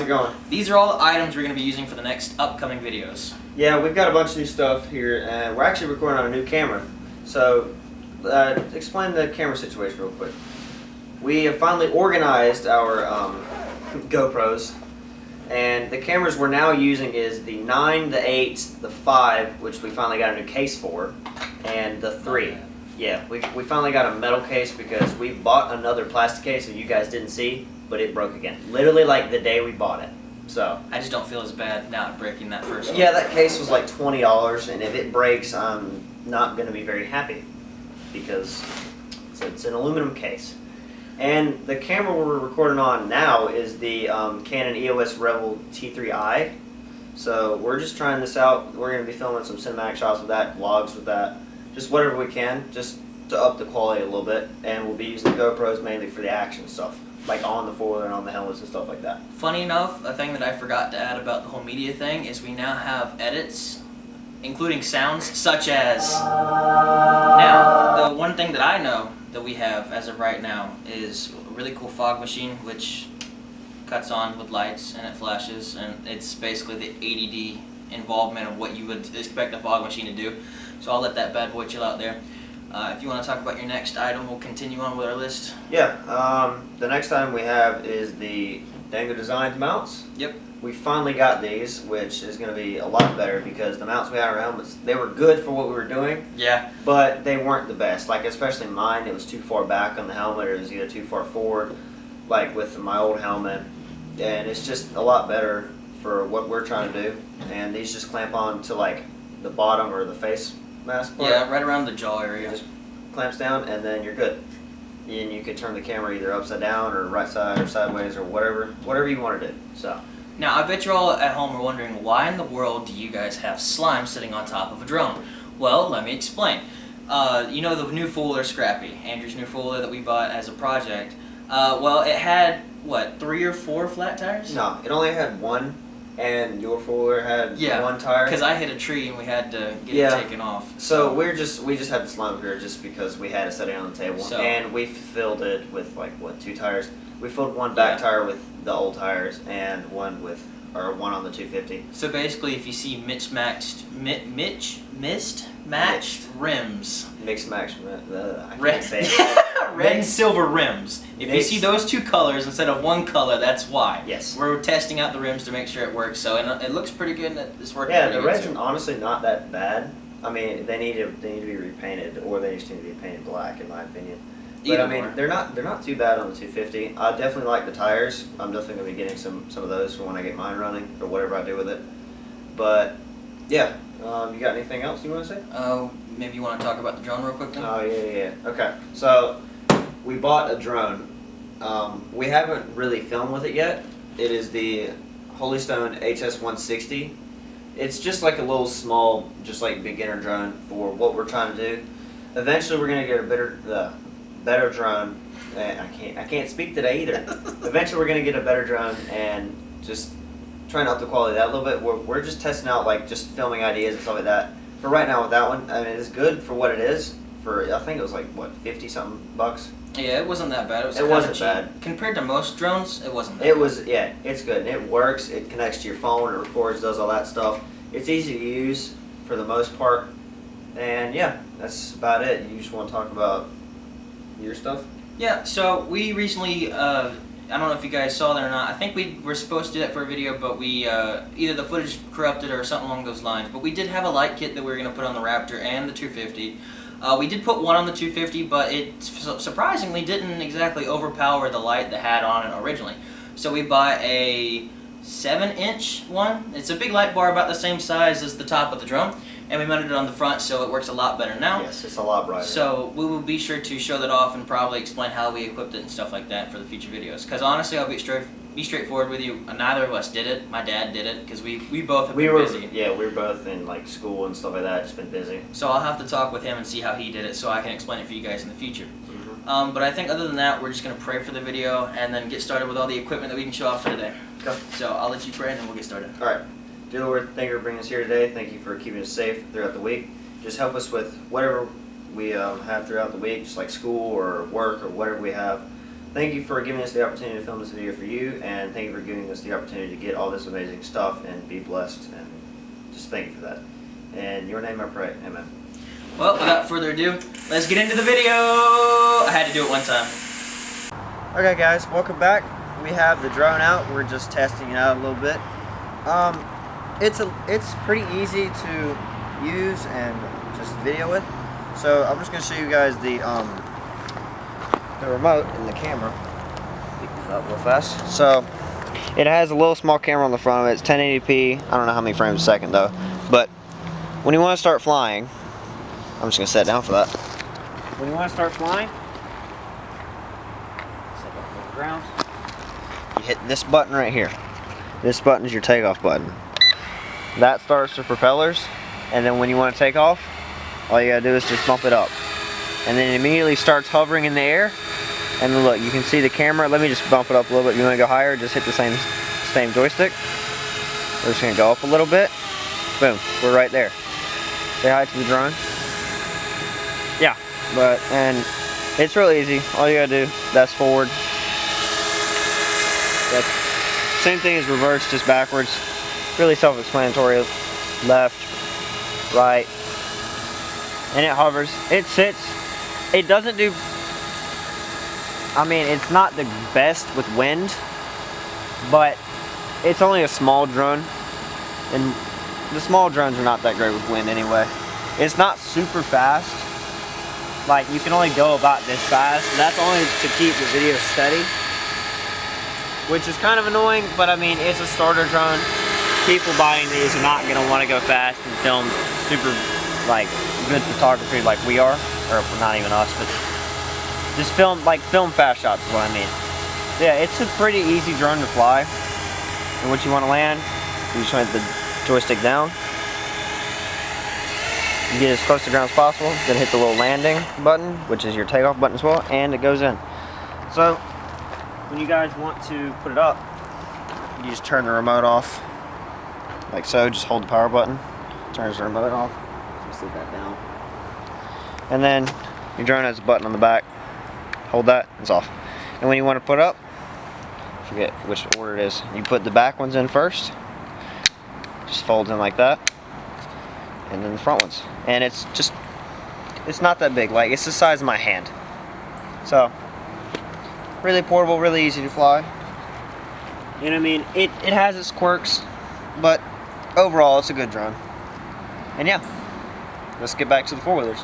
it going? These are all the items we're going to be using for the next upcoming videos. Yeah, we've got a bunch of new stuff here, and we're actually recording on a new camera. So, explain the camera situation real quick. We have finally organized our GoPros, and the cameras we're now using is the 9, the 8, the 5, which we finally got a new case for, and the 3. Yeah, we finally got a metal case because we bought another plastic case that you guys didn't see, but it broke again. Literally like the day we bought it. So I just don't feel as bad now breaking that first one. Yeah, that case was like $20, and if it breaks, I'm not going to be very happy because it's an aluminum case. And the camera we're recording on now is the Canon EOS Rebel T3i. So we're just trying this out. We're going to be filming some cinematic shots with that, vlogs with that, just whatever we can, just to up the quality a little bit. And we'll be using the GoPros mainly for the action stuff, like on the four-wheeler and on the helmets and stuff like that. Funny enough, a thing that I forgot to add about the whole media thing is we now have edits, including sounds, such as... Now, the one thing that I know that we have as of right now is a really cool fog machine, which cuts on with lights and it flashes, and it's basically the ADD involvement of what you would expect a fog machine to do. So I'll let that bad boy chill out there. If you want to talk about your next item, we'll continue on with our list. Yeah, the next item we have is the Dango Designs mounts. Yep. We finally got these, which is going to be a lot better because the mounts we had on our helmets, they were good for what we were doing. Yeah. But they weren't the best. Like, especially mine, it was too far back on the helmet, or it was either too far forward, like with my old helmet. And it's just a lot better for what we're trying to do. And these just clamp on to like the bottom or the face mask part. Yeah, right around the jaw area. Just clamps down, and then you're good. And you could turn the camera either upside down or right side or sideways or whatever you want to do. So. Now, I bet you're all at home are wondering, why in the world do you guys have slime sitting on top of a drone? Well, let me explain. You know the new four-wheeler Scrappy, Andrew's new four-wheeler that we bought as a project. Well, it had, what, 3 or 4 flat tires? No, it only had 1, and your four-wheeler had 1 tire. Because I hit a tree and we had to get it taken off. So we just had the slime here just because we had it sitting on the table, and we filled it with like what, 2 tires. We filled 1 back tire with the old tires and 1 on the 250. So basically, if you see mismatched rims, I can't say it. red and silver rims. If you see those 2 colors instead of 1 color, that's why. Yes. We're testing out the rims to make sure it works. So it looks pretty good, and it's working. Yeah, the red's honestly not that bad. I mean, they need to be repainted, or they just need to be painted black, in my opinion. But I mean, they're not too bad on the 250. I definitely like the tires. I'm definitely gonna be getting some of those for when I get mine running or whatever I do with it. But yeah, you got anything else you want to say? Oh, maybe you want to talk about the drone real quick then? Oh yeah. Okay, so we bought a drone. We haven't really filmed with it yet. It is the Holystone HS160. It's just like a little small, just like beginner drone for what we're trying to do. Eventually, we're gonna get a better drone. I can't speak today either. Eventually, we're gonna get a better drone and just trying to up the quality of that a little bit. We're just testing out like just filming ideas and stuff like that. For right now with that one, I mean, it's good for what it is. For I think it was like what, 50-something bucks. Yeah, it wasn't that bad. It wasn't bad compared to most drones. It wasn't. That bad. Yeah, it's good. It works. It connects to your phone. It records, does all that stuff. It's easy to use for the most part. And yeah, that's about it. You just want to talk about your stuff? Yeah, so we recently, I don't know if you guys saw that or not, I think we were supposed to do that for a video, but we, either the footage corrupted or something along those lines, but we did have a light kit that we were going to put on the Raptor and the 250. We did put one on the 250, but it surprisingly didn't exactly overpower the light that had on it originally. So we bought a 7-inch one. It's a big light bar about the same size as the top of the drone, and we mounted it on the front, so it works a lot better now. Yes, it's a lot brighter. So we will be sure to show that off and probably explain how we equipped it and stuff like that for the future videos. Because honestly, I'll be straightforward with you. Neither of us did it. My dad did it because we both have been busy. Yeah, we were both in like school and stuff like that. Just been busy. So I'll have to talk with him and see how he did it, so I can explain it for you guys in the future. But I think other than that, we're just going to pray for the video and then get started with all the equipment that we can show off for today. Okay. So I'll let you pray and then we'll get started. All right. Dear Lord, thank you for bringing us here today. Thank you for keeping us safe throughout the week. Just help us with whatever we have throughout the week, just like school or work or whatever we have. thank you for giving us the opportunity to film this video for you, and thank you for giving us the opportunity to get all this amazing stuff and be blessed, and just thank you for that. In your name I pray, amen. Well, without further ado, let's get into the video. I had to do it one time. Okay guys, welcome back. We have the drone out. We're just testing it out a little bit. It's pretty easy to use and just video with. So I'm just gonna show you guys the remote and the camera. Pick this up real fast. So it has a little small camera on the front of it. It's 1080p. I don't know how many frames a second though. But when you want to start flying, I'm just gonna set down for that. When you want to start flying, set up on the ground. You hit this button right here. This button is your takeoff button. That starts the propellers, and then when you want to take off, all you gotta do is just bump it up. And then it immediately starts hovering in the air. And then look, you can see the camera. Let me just bump it up a little bit. If you want to go higher, just hit the same joystick. We're just gonna go up a little bit. Boom, we're right there. Say hi to the drone. Yeah, and it's real easy. All you gotta do, that's forward. That's same thing as reverse, just backwards. Really self-explanatory. Left, right, and it hovers. It sits. It doesn't do. I mean, it's not the best with wind, but it's only a small drone, and the small drones are not that great with wind anyway. It's not super fast. Like, you can only go about this fast. That's only to keep the video steady, which is kind of annoying, but I mean, it's a starter drone. People buying these are not gonna want to go fast and film super, like, good photography like we are, or not even us, but just film fast shots is what I mean. Yeah, it's a pretty easy drone to fly. And once you want to land, you just want the joystick down. You get as close to the ground as possible, then hit the little landing button, which is your takeoff button as well, and it goes in. So, when you guys want to put it up, you just turn the remote off, like so. Just hold the power button, turns the remote off. Just sit that down. And then your drone has a button on the back. Hold that, it's off. And when you want to put up, forget which order it is. You put the back ones in first. Just folds in like that. And then the front ones. And it's not that big. Like, it's the size of my hand. So, really portable, really easy to fly. And I mean, it has its quirks, but overall, it's a good drone. And yeah, let's get back to the four-wheelers.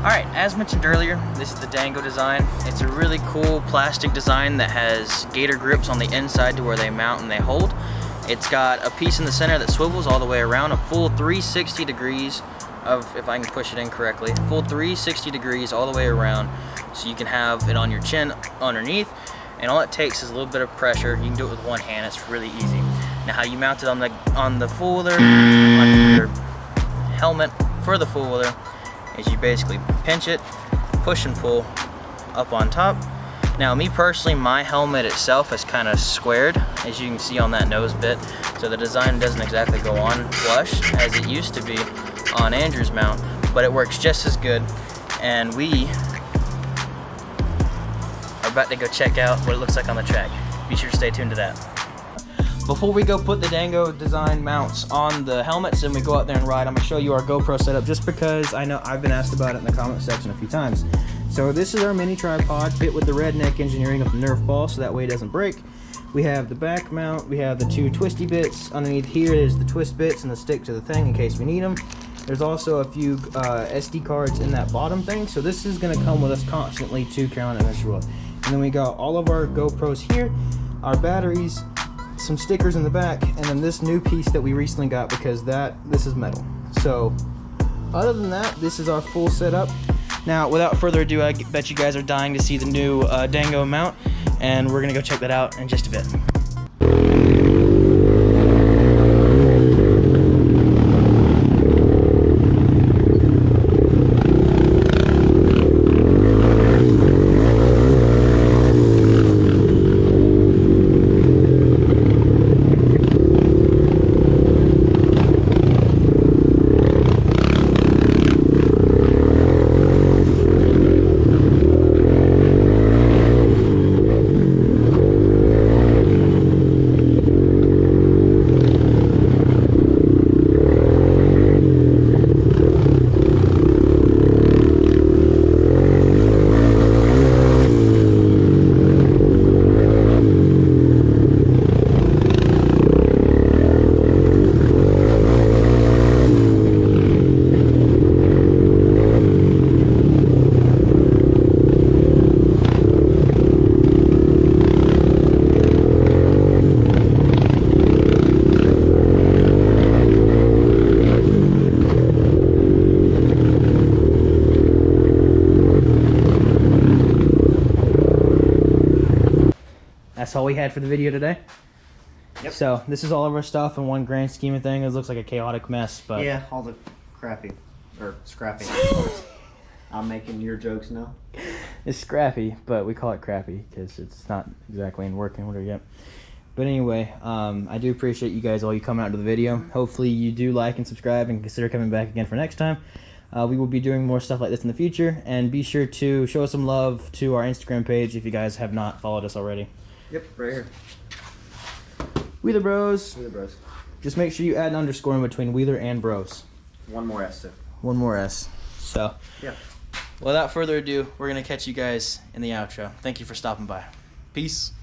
Alright, as mentioned earlier, this is the Dango design. It's a really cool plastic design that has gator grips on the inside to where they mount and they hold. It's got a piece in the center that swivels all the way around, a full 360 degrees of, if I can push it in correctly, full 360 degrees all the way around, so you can have it on your chin underneath, and all it takes is a little bit of pressure. You can do it with one hand, it's really easy. Now how you mount it on the four-wheeler, on your helmet for the four-wheeler, is you basically pinch it, push and pull up on top. Now me personally, my helmet itself is kind of squared, as you can see on that nose bit, so the design doesn't exactly go on flush as it used to be on Andrew's mount, but it works just as good. And we are about to go check out what it looks like on the track. Be sure to stay tuned to that. Before we go put the Dango design mounts on the helmets and we go out there and ride, I'm going to show you our GoPro setup, just because I know I've been asked about it in the comment section a few times. So this is our mini tripod fit with the redneck engineering of the Nerf ball, so that way it doesn't break. We have the back mount, we have the two twisty bits. Underneath here is the twist bits and the stick to the thing in case we need them. There's also a few SD cards in that bottom thing, so this is going to come with us constantly to Carolina Adventure World. And then we got all of our GoPros here, our batteries, some stickers in the back, and then this new piece that we recently got, because this is metal. So other than that, this is our full setup. Now without further ado, I bet you guys are dying to see the new Dango mount, and we're gonna go check that out in just a bit. that's all we had for the video today. Yep. So this is all of our stuff in one grand scheme of things. It looks like a chaotic mess, but Yeah, all the crappy or scrappy. I'm making your jokes now. it's scrappy, but we call it crappy because it's not exactly in working order yet. But anyway, I do appreciate you guys, all you coming out to the video. Hopefully you do like and subscribe and consider coming back again for next time. We will be doing more stuff like this in the future, and be sure to show us some love to our Instagram page if you guys have not followed us already. Yep, right here. Wheeler Bros. Wheeler Bros. Just make sure you add an underscore in between Wheeler and Bros. One more S too. One more S. So, yeah. Without further ado, we're going to catch you guys in the outro. Thank you for stopping by. Peace.